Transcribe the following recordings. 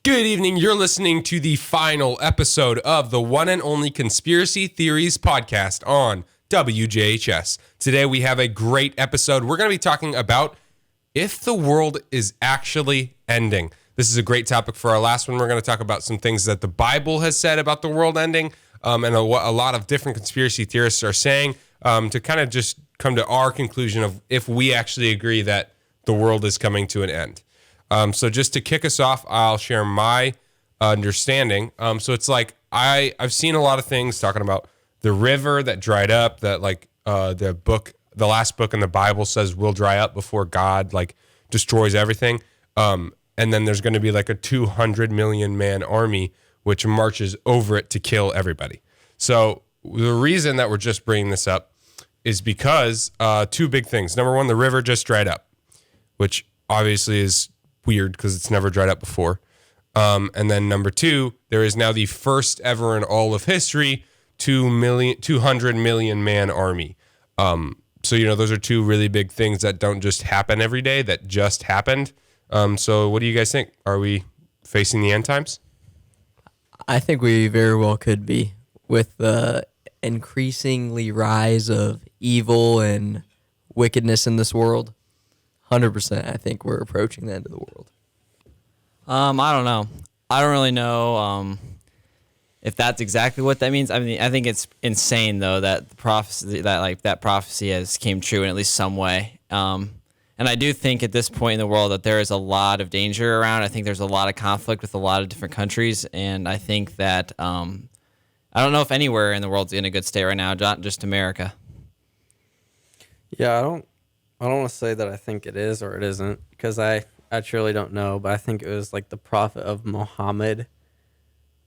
Good evening. You're listening to the final episode of the one and only Conspiracy Theories podcast on WJHS. Today we have a great episode. We're going to be talking about if the world is actually ending. This is a great topic for our last one. We're going to talk about some things that the Bible has said about the world ending, and a lot of different conspiracy theorists are saying, to kind of just come to our conclusion of if we actually agree that the world is coming to an end. So just to kick us off, I'll share my understanding. So it's like I've seen a lot of things talking about the river that dried up, that the last book in the Bible says will dry up before God destroys everything. And then there's going to be like a 200 million man army which marches over it to kill everybody. So the reason that we're just bringing this up is because two big things. Number one, the river just dried up, which obviously is weird because it's never dried up before. And then number two, there is now the first ever in all of history 200 million man army. So, those are two really big things that don't just happen every day, that just happened. So what do you guys think? Are we facing the end times? I think we very well could be, with the increasingly rise of evil and wickedness in this world. 100%, I think we're approaching the end of the world. I don't know. I don't really know if that's exactly what that means. I mean, I think it's insane though that the prophecy that prophecy has came true in at least some way. And I do think at this point in the world that there is a lot of danger around. I think there's a lot of conflict with a lot of different countries, and I think that I don't know if anywhere in the world's in a good state right now, not just America. Yeah, I don't want to say that I think it is or it isn't, because I truly don't know, but I think it was like the prophet of Muhammad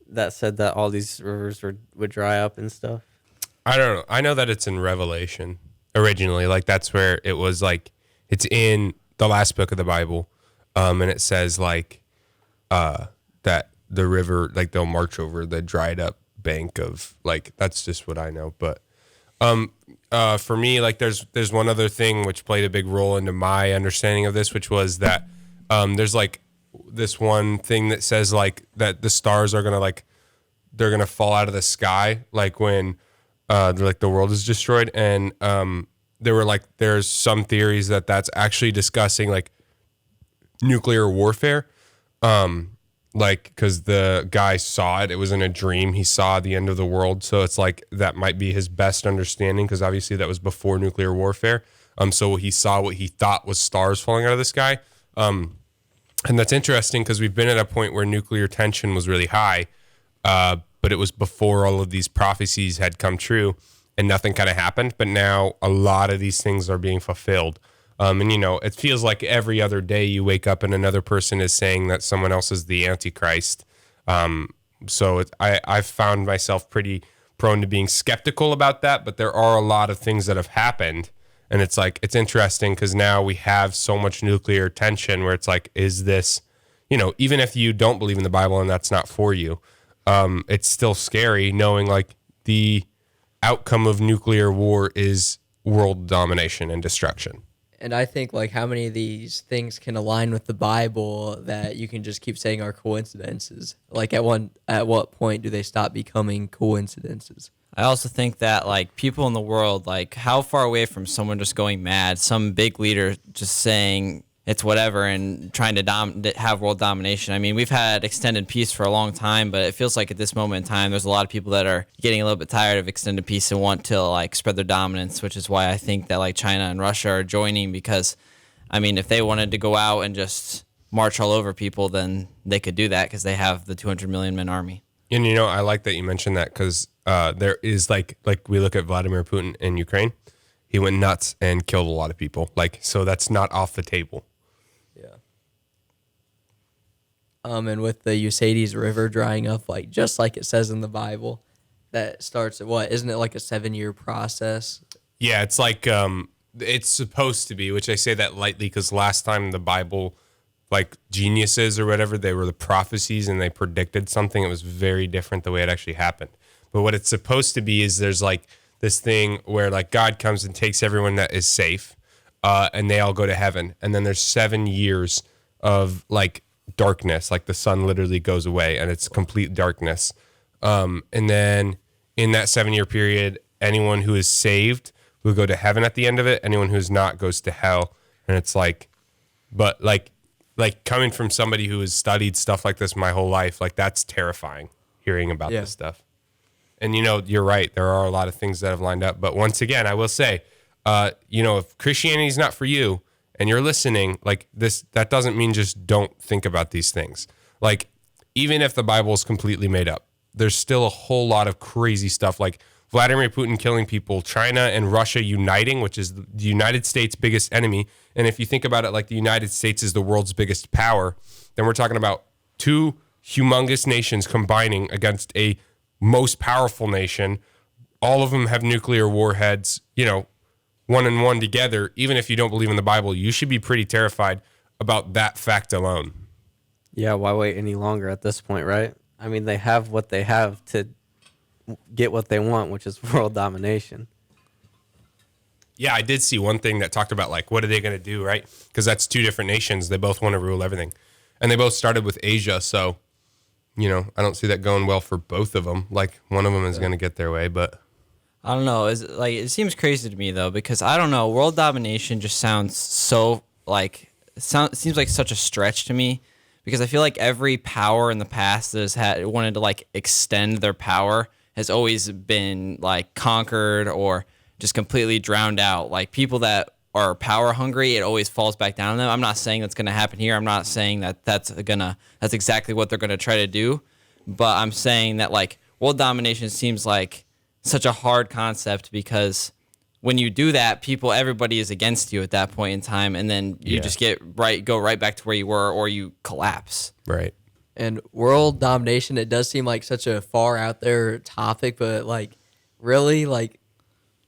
that said that all these rivers would dry up and stuff. I don't know. I know that it's in Revelation originally. That's where it was it's in the last book of the Bible. And it says that the river, they'll march over the dried up bank of that's just what I know. But for me, there's one other thing which played a big role into my understanding of this, which was that there's this one thing that says that the stars are gonna they're gonna fall out of the sky when the world is destroyed, and there's some theories that that's actually discussing nuclear warfare, because the guy saw it was in a dream, he saw the end of the world, so it's that might be his best understanding, because obviously that was before nuclear warfare. So he saw what he thought was stars falling out of the sky, and that's interesting because we've been at a point where nuclear tension was really high, but it was before all of these prophecies had come true and nothing kind of happened. But now a lot of these things are being fulfilled. And it feels like every other day you wake up and another person is saying that someone else is the Antichrist. So I've found myself pretty prone to being skeptical about that, but there are a lot of things that have happened. And it's it's interesting because now we have so much nuclear tension where it's is this, even if you don't believe in the Bible and that's not for you, it's still scary knowing the outcome of nuclear war is world domination and destruction. And I think how many of these things can align with the Bible that you can just keep saying are coincidences? At what point do they stop becoming coincidences? I also think that people in the world, how far away from someone just going mad, some big leader just saying it's whatever and trying to have world domination. I mean, we've had extended peace for a long time, but it feels like at this moment in time, there's a lot of people that are getting a little bit tired of extended peace and want to spread their dominance, which is why I think that China and Russia are joining, because, I mean, if they wanted to go out and just march all over people, then they could do that because they have the 200 million man army. And, I like that you mentioned that because there is we look at Vladimir Putin in Ukraine. He went nuts and killed a lot of people. So that's not off the table. Yeah. And with the Euphrates River drying up, just like it says in the Bible, that starts at isn't it a 7-year process? Yeah, it's it's supposed to be, which I say that lightly because last time the Bible, geniuses or whatever, they were the prophecies and they predicted something. It was very different the way it actually happened. But what it's supposed to be is there's this thing where God comes and takes everyone that is safe, and they all go to heaven. And then there's 7 years of darkness, like the sun literally goes away and it's complete darkness. And then in that 7-year period, anyone who is saved will go to heaven at the end of it. Anyone who's not goes to hell. And it's like, but like coming from somebody who has studied stuff like this my whole life, like that's terrifying hearing about this stuff. And, you know, you're right. There are a lot of things that have lined up. But once again, I will say, you know, if Christianity is not for you and you're listening, like this, that doesn't mean just don't think about these things. Like, even if the Bible is completely made up, there's still a whole lot of crazy stuff like Vladimir Putin killing people, China and Russia uniting, which is the United States' biggest enemy. And if you think about it, like the United States is the world's biggest power, then we're talking about two humongous nations combining against a most powerful nation. All of them have nuclear warheads, you know, one and one together. Even if you don't believe in the Bible, you should be pretty terrified about that fact alone. Yeah, why wait any longer at this point, right? I mean, they have what they have to get what they want, which is world domination. Yeah, I did see one thing that talked about, like, what are they going to do, right? Because that's two different nations. They both want to rule everything. And they both started with Asia, so, you know, I don't see that going well for both of them. Like, one of them is going to get their way, but... I don't know. It seems crazy to me, though, because I don't know. World domination just sounds so, like... seems like such a stretch to me, because I feel like every power in the past that has wanted to, like, extend their power has always been, like, conquered or just completely drowned out. Like, people that are power hungry, it always falls back down on them. I'm not saying that's going to happen here. I'm not saying that that's exactly what they're going to try to do. But I'm saying that, like, world domination seems like such a hard concept, because when you do that, everybody is against you at that point in time, and then you just go right back to where you were, or you collapse. Right. And world domination, it does seem like such a far out there topic, but like really, like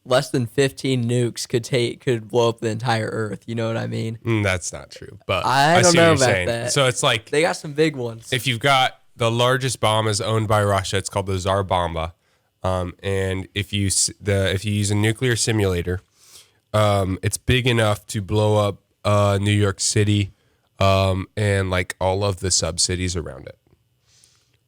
less than 15 nukes could blow up the entire Earth. You know what I mean? That's not true, but I don't see know what you're about saying. that. So it's like They got some big ones. if you've got the largest bomb is owned by Russia, it's called the Tsar Bomba, and if you use a nuclear simulator, it's big enough to blow up New York City, and like all of the sub-cities around it.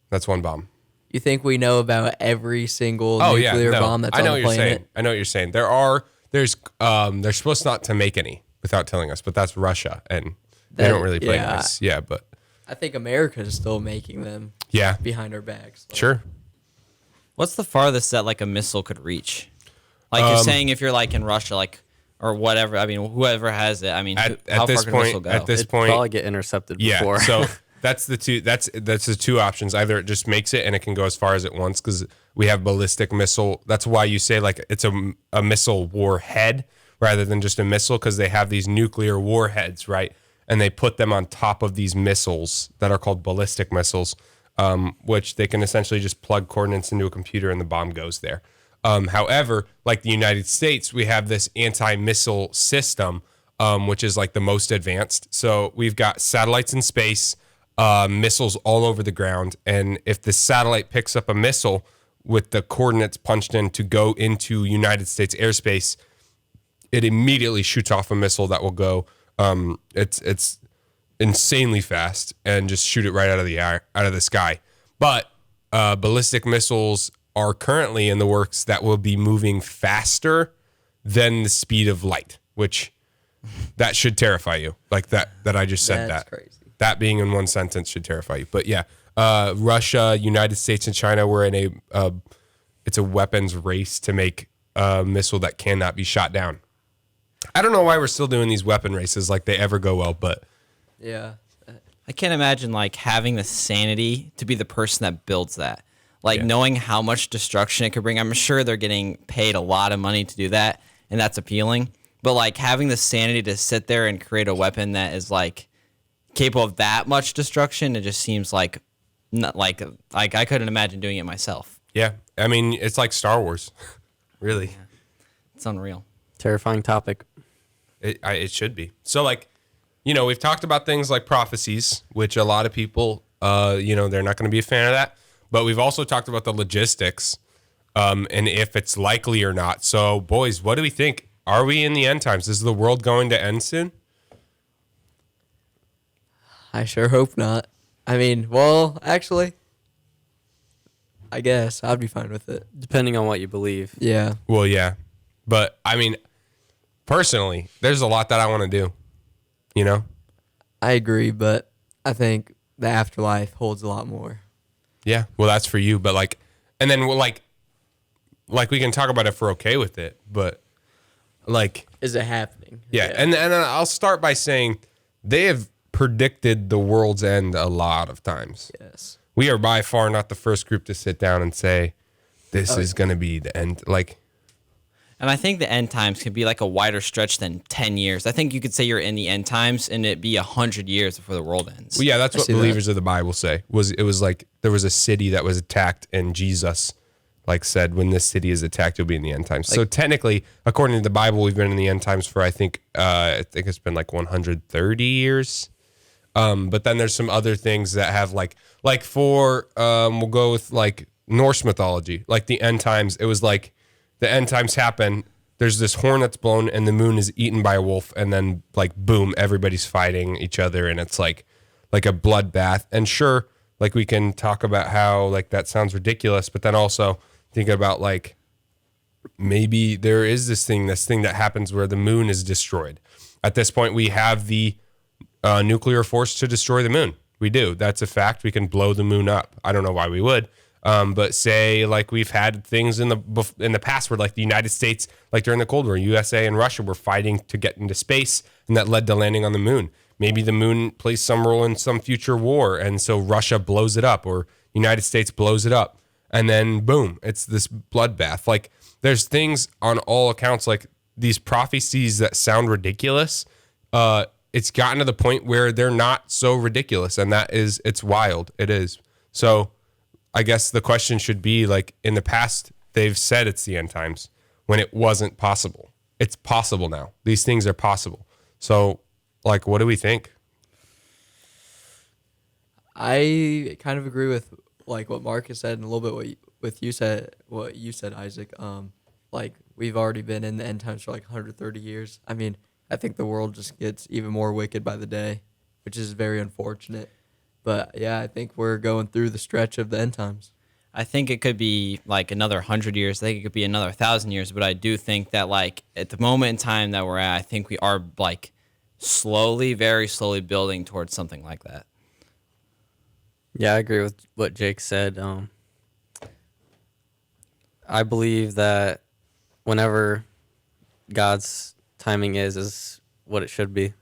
That's one bomb. You think we know about every single nuclear bomb that's on the planet? I know what you're saying. They're supposed not to make any without telling us, but that's Russia, and they don't really play nice. Yeah, but I think America is still making them. Yeah, behind our backs. So. Sure. What's the farthest that like a missile could reach? Like you're saying, if you're like in Russia, like or whatever. I mean, whoever has it. I mean, how far can a missile go? At this It'd point, probably get intercepted before. So that's the two. That's the two options. Either it just makes it and it can go as far as it wants, because we have ballistic missile. That's why you say like it's a missile warhead rather than just a missile, because they have these nuclear warheads, right? And they put them on top of these missiles that are called ballistic missiles, which they can essentially just plug coordinates into a computer and the bomb goes there. However, like the United States, we have this anti-missile system, which is like the most advanced. So we've got satellites in space, missiles all over the ground. And if the satellite picks up a missile with the coordinates punched in to go into United States airspace, it immediately shoots off a missile that will go. It's insanely fast and just shoot it right out of the air, out of the sky. But ballistic missiles are currently in the works that will be moving faster than the speed of light, which that should terrify you. Like that I just said. That's that crazy. That being in one sentence should terrify you. But yeah, Russia, United States, and China were in it's a weapons race to make a missile that cannot be shot down. I don't know why we're still doing these weapon races, like they ever go well, but yeah. I can't imagine like having the sanity to be the person that builds that. Like knowing how much destruction it could bring. I'm sure they're getting paid a lot of money to do that, and that's appealing. But like having the sanity to sit there and create a weapon that is like capable of that much destruction, it just seems like not like I couldn't imagine doing it myself. yeah, I mean, it's like Star Wars, really. Yeah. It's unreal. Terrifying topic. It should be. So like, we've talked about things like prophecies, which a lot of people, they're not going to be a fan of that. But we've also talked about the logistics, and if it's likely or not. So, boys, what do we think? Are we in the end times? Is the world going to end soon? I sure hope not. I mean, well, actually, I guess I'd be fine with it. Depending on what you believe. Yeah. Well, yeah. But I mean, personally, there's a lot that I want to do. You know? I agree, but I think the afterlife holds a lot more. Yeah. Well, that's for you. But like, and then we'll like we can talk about if we're okay with it. But like, Is it happening? yeah. And I'll start by saying they have predicted the world's end a lot of times. Yes. We are by far not the first group to sit down and say, this is going to be the end. Like, And I think the end times could be like a wider stretch than 10 years. I think you could say you're in the end times and it be 100 years before the world ends. well, yeah, that's I what see that. believers of the Bible say. It was like there was a city that was attacked, and Jesus like said, when this city is attacked, you'll be in the end times. So technically, according to the Bible, we've been in the end times for I think it's been like 130 years. But then there's some other things that have like for we'll go with like Norse mythology, like the end times. It was like the end times happen. There's this horn that's blown, and the moon is eaten by a wolf, and then like boom, everybody's fighting each other, and it's like a bloodbath. And sure, like we can talk about how like that sounds ridiculous, but then also think about like maybe there is this thing that happens where the moon is destroyed. At this point, we have the nuclear force to destroy the moon. We do. That's a fact. We can blow the moon up. I don't know why we would. But say like we've had things in the past where like the United States, like during the Cold War, USA and Russia were fighting to get into space, and that led to landing on the moon. Maybe the moon plays some role in some future war, and so Russia blows it up, or United States blows it up, and then boom, it's this bloodbath. Like there's things on all accounts, like these prophecies that sound ridiculous. It's gotten to the point where they're not so ridiculous, and it's wild. It is. So I guess the question should be like in the past, they've said it's the end times when it wasn't possible. It's possible now. These things are possible. So like, what do we think? I kind of agree with like what Marcus said and a little bit what you said, Isaac. Like we've already been in the end times for like 130 years. I mean, I think the world just gets even more wicked by the day, which is very unfortunate. But yeah, I think we're going through the stretch of the end times. I think it could be like another 100 years. I think it could be another 1,000 years. But I do think that like at the moment in time that we're at, I think we are like very slowly building towards something like that. Yeah, I agree with what Jake said. I believe that whenever God's timing is what it should be.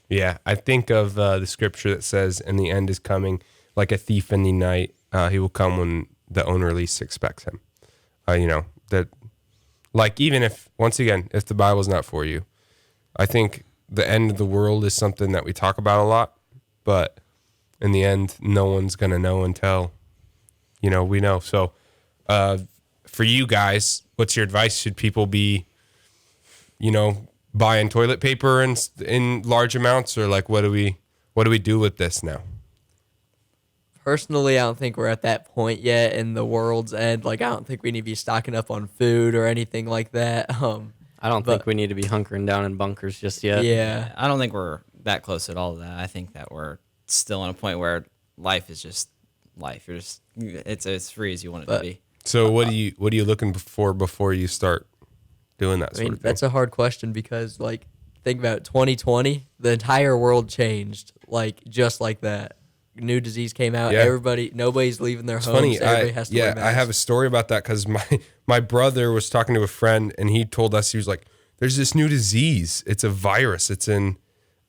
Yeah, I think of the scripture that says, "And the end is coming like a thief in the night. He will come when the owner least expects him." That, like, even if, once again, if the Bible's not for you, I think the end of the world is something that we talk about a lot, but in the end, no one's going to know until, we know. So for you guys, what's your advice? Should people be, buying toilet paper in large amounts, or like what do we do with this now? Personally, I don't think we're at that point yet in the world's end. Like I don't think we need to be stocking up on food or anything like that. I don't think we need to be hunkering down in bunkers just yet. Yeah. I don't think we're that close at all to that. I think that we're still in a point where life is just life. You're just it's as free as you want it to be. So what are you looking for before you start doing that sort of thing? That's a hard question because, like, think about it, 2020, the entire world changed, like, just like that. New disease came out. Yeah. Nobody's leaving their It's homes. funny. Everybody has to wear masks. I have a story about that because my brother was talking to a friend, and he told us, he was like, "There's this new disease. It's a virus. It's in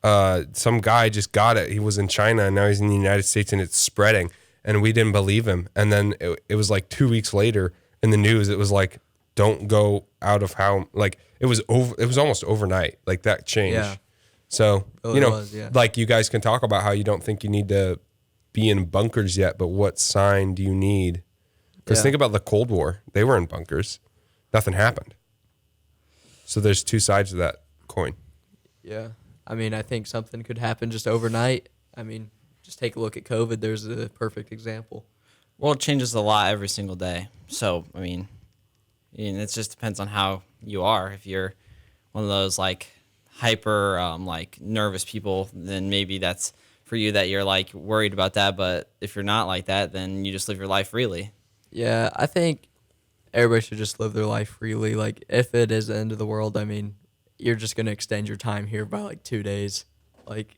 some guy just got it. He was in China, and now he's in the United States, and it's spreading." And we didn't believe him. And then it was like 2 weeks later in the news, it was like, don't go out of how, like, it was almost overnight, like that changed. Yeah. So, Oh, it was, yeah. like you guys can talk about how you don't think you need to be in bunkers yet, but what sign do you need? Because Yeah. think about the Cold War. They were in bunkers. Nothing happened. So there's two sides to that coin. Yeah. I mean, I think something could happen just overnight. I mean, just take a look at COVID. There's a perfect example. Well, it changes a lot every single day. So, I mean, it just depends on how you are. If you're one of those like hyper, like nervous people, then maybe that's for you that you're like worried about that. But if you're not like that, then you just live your life freely. Yeah, I think everybody should just live their life freely. Like, if it is the end of the world, I mean, you're just going to extend your time here by like 2 days. Like,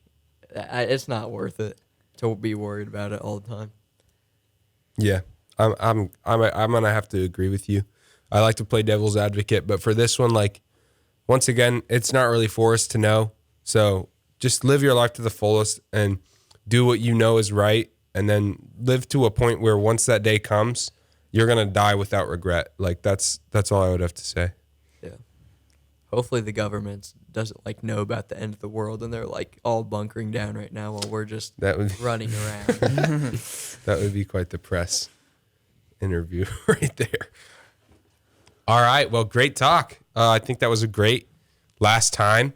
it's not worth it to be worried about it all the time. Yeah, I'm gonna have to agree with you. I like to play devil's advocate, but for this one, like, once again, it's not really for us to know. So just live your life to the fullest and do what you know is right, and then live to a point where once that day comes, you're gonna die without regret. Like, that's all I would have to say. Yeah. Hopefully the government doesn't like know about the end of the world and they're like all bunkering down right now while we're just running around. That would be quite the press interview right there. All right. Well, great talk. I think that was a great last time.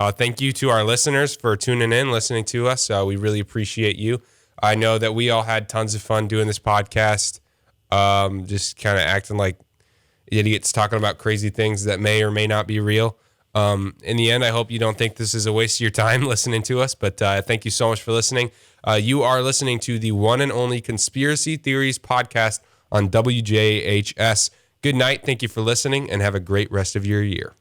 Thank you to our listeners for tuning in, listening to us. We really appreciate you. I know that we all had tons of fun doing this podcast, just kind of acting like idiots talking about crazy things that may or may not be real. In the end, I hope you don't think this is a waste of your time listening to us, but thank you so much for listening. You are listening to the one and only Conspiracy Theories podcast on WJHS. Good night. Thank you for listening, and have a great rest of your year.